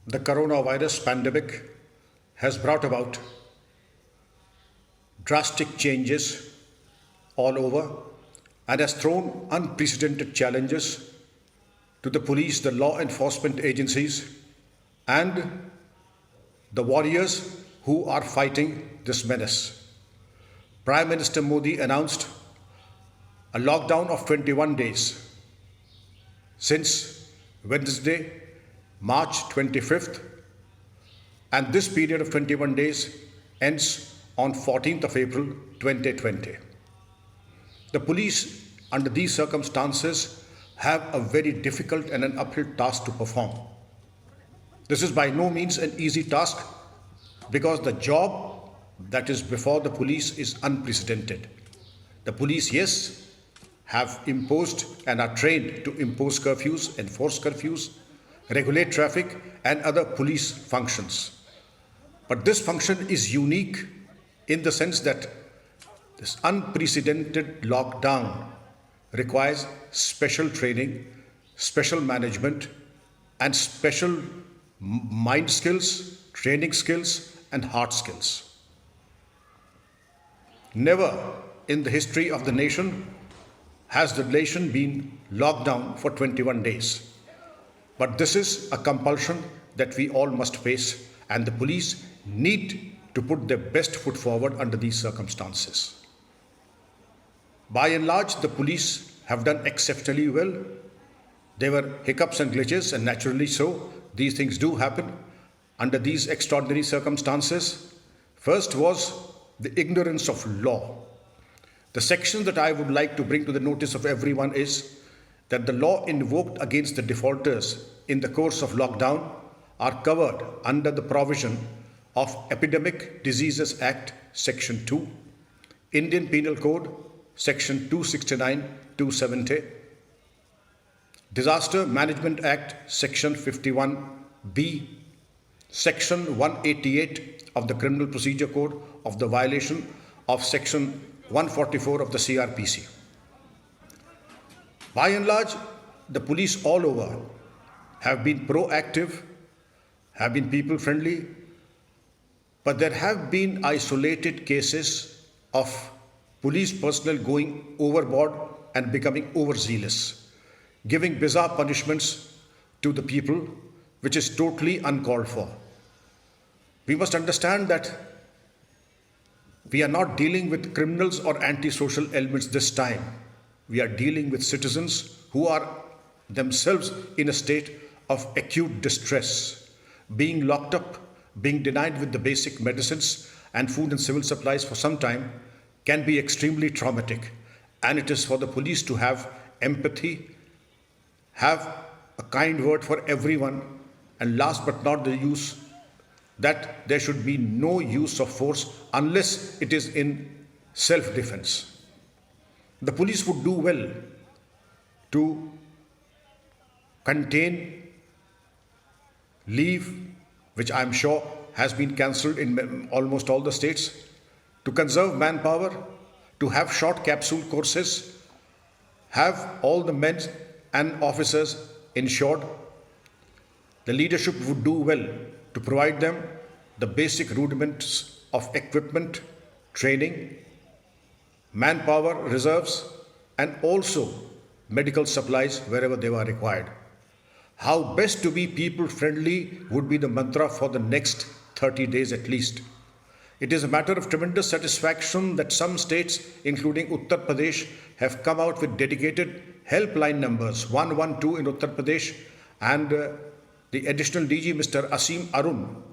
The coronavirus pandemic has brought about drastic changes all over and has thrown unprecedented challenges to the police, the law enforcement agencies, and the warriors who are fighting this menace. Prime Minister Modi announced a lockdown of 21 days since Wednesday, March 25th, and this period of 21 days ends on 14th of April 2020. The police, under these circumstances, have a very difficult and an uphill task to perform. This is by no means an easy task because the job that is before the police is unprecedented. The police, yes, have imposed and are trained to impose curfews, enforce curfews, regulate traffic, and other police functions. But this function is unique in the sense that this unprecedented lockdown requires special training, special management, and special mind skills, training skills, and heart skills. Never in the history of the nation has the nation been locked down for 21 days. But this is a compulsion that we all must face, and the police need to put their best foot forward under these circumstances. By and large, the police have done exceptionally well. There were hiccups and glitches, and naturally so, these things do happen under these extraordinary circumstances. First was the ignorance of law. The section that I would like to bring to the notice of everyone is that the law invoked against the defaulters in the course of lockdown are covered under the provision of Epidemic Diseases Act, Section 2, Indian Penal Code, Section 269-270, Disaster Management Act, Section 51B, Section 188 of the Criminal Procedure Code of the violation of Section 144 of the CRPC. By and large, the police all over have been proactive, have been people friendly, but there have been isolated cases of police personnel going overboard and becoming overzealous, giving bizarre punishments to the people, which is totally uncalled for. We must understand that we are not dealing with criminals or antisocial elements this time. We are dealing with citizens who are themselves in a state of acute distress, being locked up, being denied with the basic medicines and food and civil supplies for some time can be extremely traumatic. And it is for the police to have empathy, have a kind word for everyone, and last but not the use, that there should be no use of force unless it is in self-defense. The police would do well to contain leave, which I am sure has been cancelled in almost all the states, to conserve manpower, to have short capsule courses, have all the men and officers insured. The leadership would do well to provide them the basic rudiments of equipment, training, manpower reserves, and also medical supplies wherever they are required. How best to be people friendly would be the mantra for the next 30 days at least. It is a matter of tremendous satisfaction that some states, including Uttar Pradesh, have come out with dedicated helpline numbers, 112 in Uttar Pradesh, and the additional DG, Mr. Asim Arun,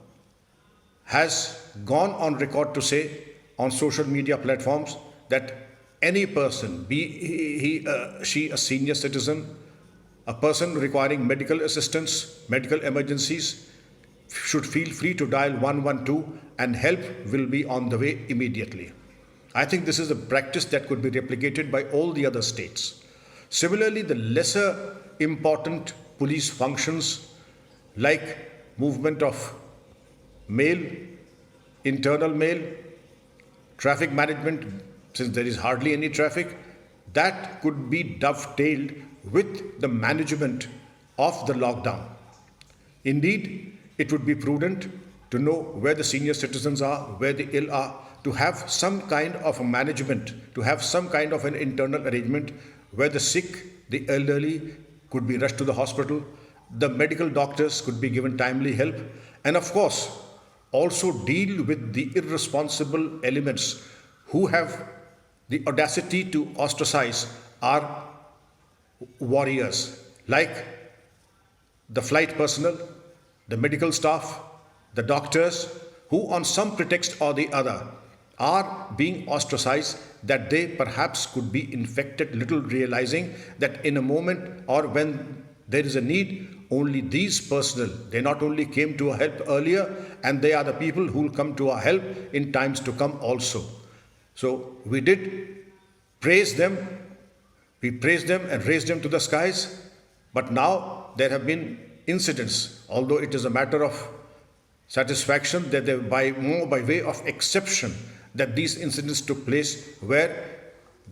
has gone on record to say on social media platforms that any person, be she a senior citizen, a person requiring medical assistance, medical emergencies, should feel free to dial 112 and help will be on the way immediately. I think this is a practice that could be replicated by all the other states. Similarly, the lesser important police functions like movement of mail, internal mail, traffic management, since there is hardly any traffic, that could be dovetailed with the management of the lockdown. Indeed, it would be prudent to know where the senior citizens are, where the ill are, to have some kind of a management, to have some kind of an internal arrangement where the sick, the elderly could be rushed to the hospital, the medical doctors could be given timely help, and of course, also deal with the irresponsible elements who have the audacity to ostracize our warriors, like the flight personnel, the medical staff, the doctors, who on some pretext or the other are being ostracized, that they perhaps could be infected, little realizing that in a moment or when there is a need, only these personnel, they not only came to our help earlier, and they are the people who will come to our help in times to come also. So we did praise them, we praised them and raised them to the skies, but now there have been incidents, although it is a matter of satisfaction that they more by way of exception that these incidents took place where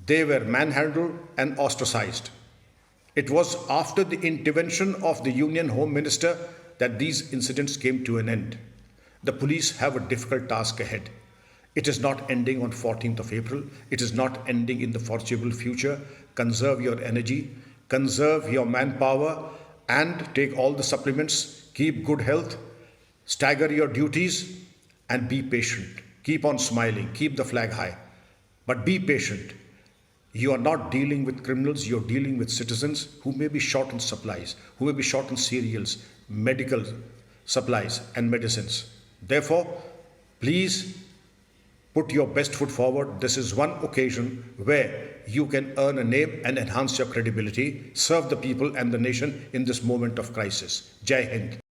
they were manhandled and ostracized. It was after the intervention of the Union Home Minister that these incidents came to an end. The police have a difficult task ahead. It is not ending on 14th of April. It is not ending in the foreseeable future. Conserve your energy, conserve your manpower, and take all the supplements. Keep good health, stagger your duties, and be patient. Keep on smiling, keep the flag high, but be patient. You are not dealing with criminals, you are dealing with citizens who may be short on supplies, who may be short on cereals, medical supplies, and medicines. Therefore, please put your best foot forward. This is one occasion where you can earn a name and enhance your credibility, serve the people and the nation in this moment of crisis. Jai Hind.